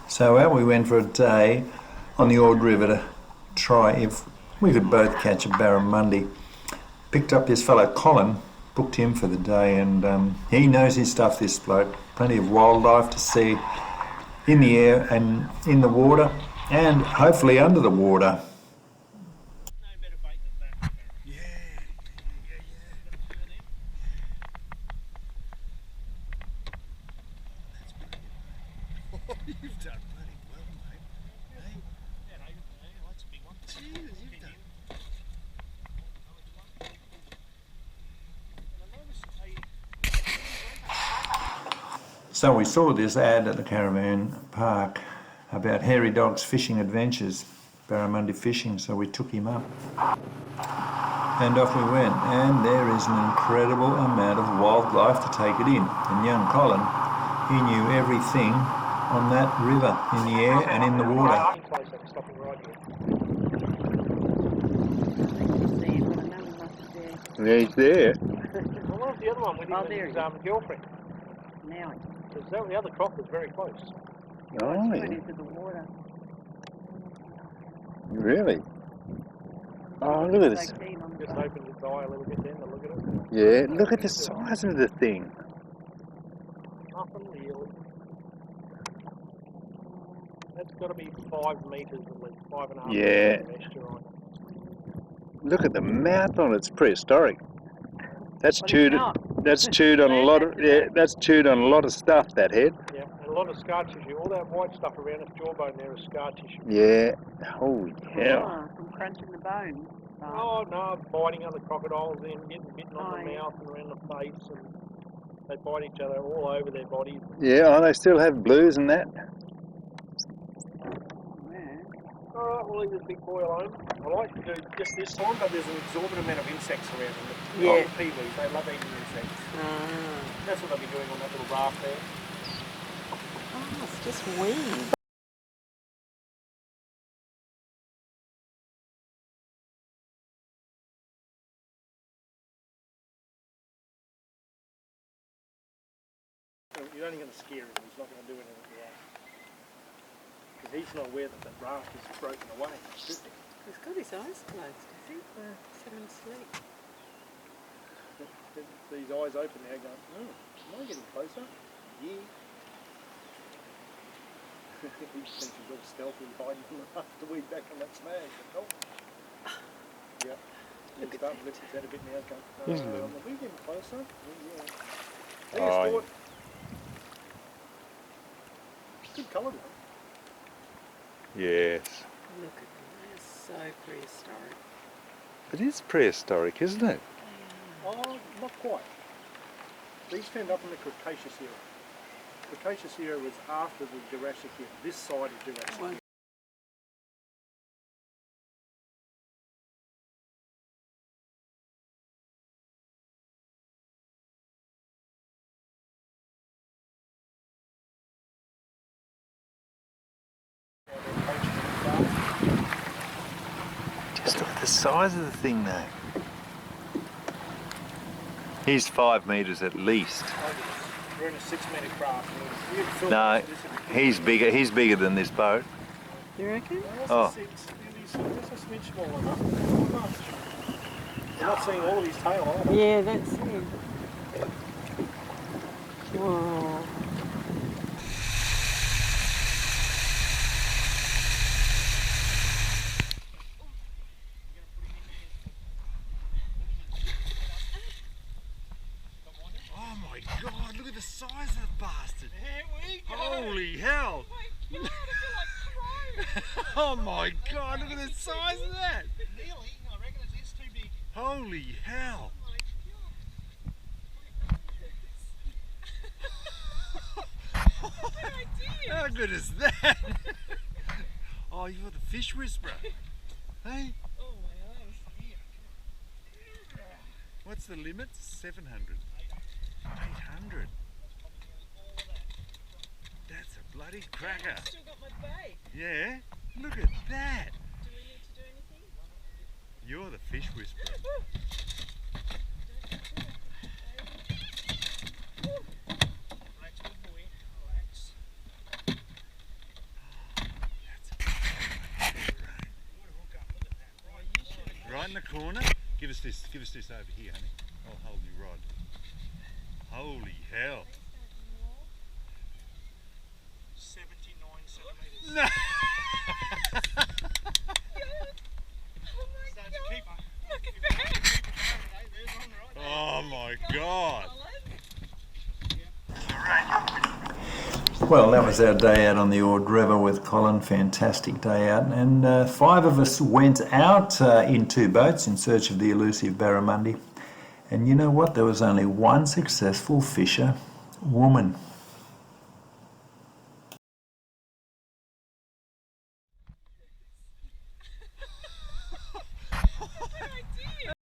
So out we went for a day on the Ord River to try if we could both catch a barramundi. Picked up this fellow Colin, booked him for the day, and he knows his stuff, this bloke. Plenty of wildlife to see in the air and in the water, and hopefully under the water. You've done bloody well, mate. Hey? Yeah, that's a big one. Jesus, you've done. So we saw this ad at the caravan park about hairy dogs fishing adventures, barramundi fishing, so we took him up. And off we went, and there is an incredible amount of wildlife to take it in. And young Colin, he knew everything on that river, in the air and in the water. Yeah, he's there. Well, what was the other one with his girlfriend? Now Because the other croc was very close. Oh, went into the water. really? Oh, look at this. So keen on the Just boat. opened its eye a little bit then to look at it. Yeah, look at the size of the thing. Nothing really. That's got to be 5 metres at least, 5.5 Yeah. metres mesh, you're right. Look at the mouth on it. It's prehistoric. That's But chewed. it's not. That's chewed on a lot of. Yeah, that's chewed on a lot of stuff. That head. Yeah, and a lot of scar tissue. All that white stuff around its jawbone there is scar tissue. Yeah. Holy hell. Oh, from crunching the bone. Oh no, biting other crocodiles in, getting bitten on the yeah. mouth and around the face, and they bite each other all over their bodies. Yeah. Oh, they still have blues and that. Alright, we'll leave this big boy alone. I like to do just this time, but there's an exorbitant amount of insects around them. Yeah. The peewees, they love eating insects. That's what they'll be doing on that little raft there. Oh, it's just weed. You're only going to scare him, he's not going to do anything wrong. Because he's not aware that the raft is broken away. He's got his eyes closed, I think, for someone asleep. These eyes open now going, am I getting closer? Yeah. He thinks he's all stealthy hiding from the raft to weed back on that snag. Oh. Yep. He's starting to lift his head a bit now, going, are we getting closer? Yeah. Oh, Good colour though. yes. Look at them, they're so prehistoric. It is prehistoric, isn't it? Oh, not quite. These turned up in the Cretaceous era. Cretaceous era was after the Jurassic era. This side is Jurassic era. Just look at the size of the thing, though. He's 5 metres at least. We're in a 6-metre craft. No, he's bigger. He's bigger than this boat. You reckon? Oh. It's just a smidge small enough. You're not seeing all of his tail, are you? Yeah, that's it. Whoa. Oh my God! Look at the size of the bastard. Here we go. Holy hell! Oh my God! Look at the size of that. Nearly, I reckon it's too big. Holy hell! How good is that? Oh, you're the fish whisperer. Hey? Oh my arms. What's the limit? 700. 800. That's a bloody cracker. Still got my bait. Yeah? Look at that. Do we need to do anything? You're the fish whisperer. right in the corner. Give us this over here, honey. I'll hold your rod. Holy hell. 79 centimetres. No. Starting to keep on. Look at that. There's on the right. Oh my God. Well, that was our day out on the Ord River with Colin. Fantastic day out. And 5 of us went out in 2 boats in search of the elusive barramundi. And you know what? There was only one successful fisher woman.